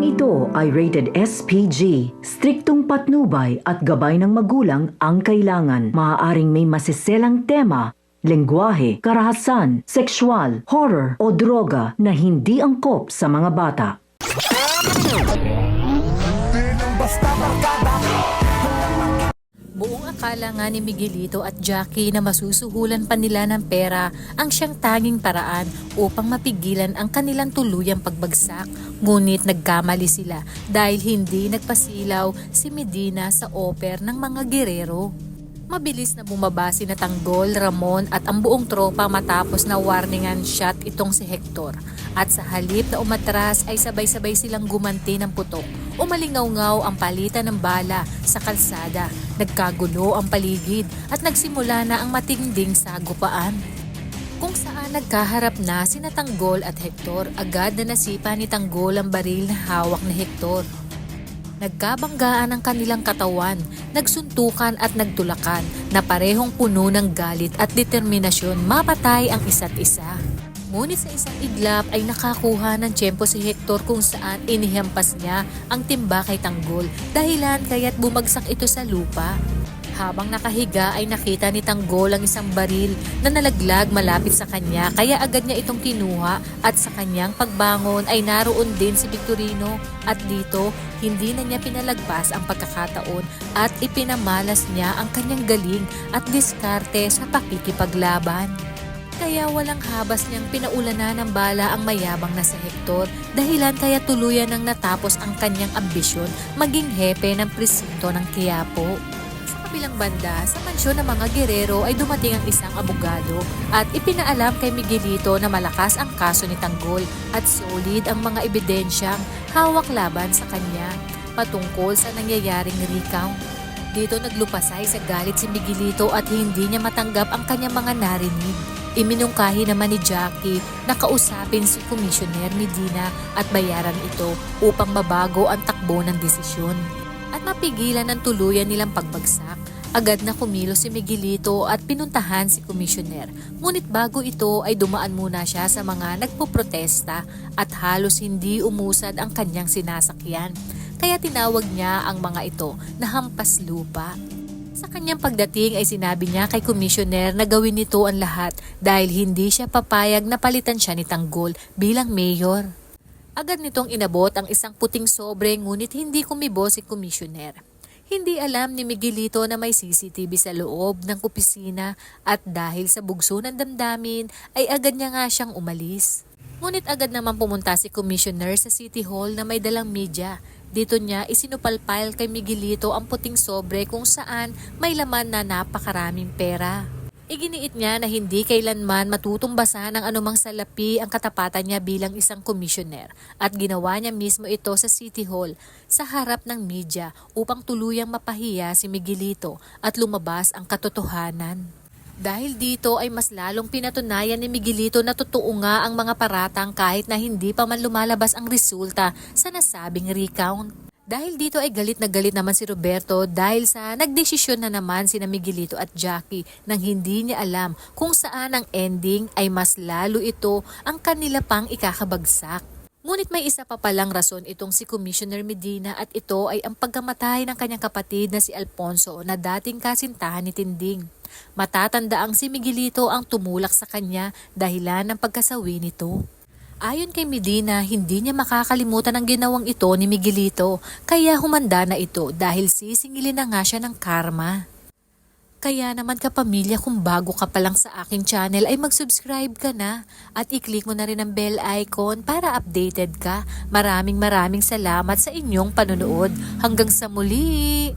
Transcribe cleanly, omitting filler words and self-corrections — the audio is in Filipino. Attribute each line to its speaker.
Speaker 1: ito ay rated SPG. Striktong patnubay at gabay ng magulang ang kailangan. Maaaring may masiselang tema, lengguwahe, karahasan, sexual, horror o droga na hindi angkop sa mga bata.
Speaker 2: Buong akala nga ni Miguelito at Jackie na masusuhulan pa nila ng pera ang siyang tanging paraan upang mapigilan ang kanilang tuluyang pagbagsak. Ngunit nagkamali sila dahil hindi nagpasilaw si Medina sa offer ng mga gerero. Mabilis na bumaba si Tanggol, Ramon at ang buong tropa matapos na warningan shot itong si Hector. At sa halip na umatras ay sabay-sabay silang gumanti ng putok. Umalingaw-ngaw ang palitan ng bala sa kalsada. Nagkagulo ang paligid at nagsimula na ang matinding sagupaan. Kung saan nagkaharap na si Tanggol at Hector, agad na nasipa ni Tanggol ang baril na hawak ni Hector. Nagkabanggaan ang kanilang katawan, nagsuntukan at nagtulakan na parehong puno ng galit at determinasyon mapatay ang isa't isa. Ngunit sa isang iglap ay nakakuha ng tiyempo si Hector kung saan inihampas niya ang timba kay Tanggol, dahilan kaya't bumagsak ito sa lupa. Habang nakahiga ay nakita ni Tanggol ang isang baril na nalaglag malapit sa kanya, kaya agad niya itong kinuha at sa kanyang pagbangon ay naroon din si Victorino at dito hindi na niya pinalagpas ang pagkakataon at ipinamalas niya ang kanyang galing at diskarte sa pakikipaglaban. Kaya walang habas niyang pinaulanan ng bala ang mayabang na si Hector, dahilan kaya tuluyan nang natapos ang kanyang ambisyon maging hepe ng presinto ng Quiapo. Bilang banda, sa mansyon ng mga gerero ay dumating ang isang abogado at ipinaalam kay Miguelito na malakas ang kaso ni Tanggol at solid ang mga ebidensyang hawak laban sa kanya patungkol sa nangyayaring recount. Dito naglupasay sa galit si Miguelito at hindi niya matanggap ang kanyang mga narinig. Iminungkahi naman ni Jackie na kausapin si Commissioner Medina at bayaran ito upang mabago ang takbo ng desisyon at mapigilan ang tuluyan nilang pagbagsak. Agad na kumilos si Miguelito at pinuntahan si Commissioner. Ngunit bago ito ay dumaan muna siya sa mga nagpoprotesta at halos hindi umusad ang kanyang sinasakyan. Kaya tinawag niya ang mga ito na hampas lupa. Sa kanyang pagdating ay sinabi niya kay Commissioner na gawin nito ang lahat dahil hindi siya papayag na palitan siya ni Tanggol bilang mayor. Agad nitong inabot ang isang puting sobre ngunit hindi kumibo si Commissioner. Hindi alam ni Miguelito na may CCTV sa loob ng opisina at dahil sa bugso ng damdamin ay agad niya nga siyang umalis. Ngunit agad naman pumunta si Commissioner sa City Hall na may dalang media. Dito niya isinupalpal kay Miguelito ang puting sobre kung saan may laman na napakaraming pera. Iginiit niya na hindi kailanman matutumbasan ng anumang salapi ang katapatan niya bilang isang komisyoner at ginawa niya mismo ito sa City Hall sa harap ng media upang tuluyang mapahiya si Miguelito at lumabas ang katotohanan. Dahil dito ay mas lalong pinatunayan ni Miguelito na totoo nga ang mga paratang kahit na hindi pa man lumalabas ang resulta sa nasabing recount. Dahil dito ay galit na galit naman si Roberto dahil sa nagdesisyon na naman sina Miguelito at Jackie nang hindi niya alam kung saan ang ending ay mas lalo ito ang kanila pang ikakabagsak. Ngunit may isa pa palang rason itong si Commissioner Medina at ito ay ang pagkamatay ng kanyang kapatid na si Alfonso na dating kasintahan ni Tinding. Matatanda ang si Miguelito ang tumulak sa kanya dahilan ng pagkasawi nito. Ayon kay Medina, hindi niya makakalimutan ang ginawang ito ni Miguelito, kaya humanda na ito dahil sisingilin na nga siya ng karma. Kaya naman kapamilya, kung bago ka pa lang sa aking channel ay mag-subscribe ka na at i-click mo na rin ang bell icon para updated ka. Maraming salamat sa inyong panonood. Hanggang sa muli!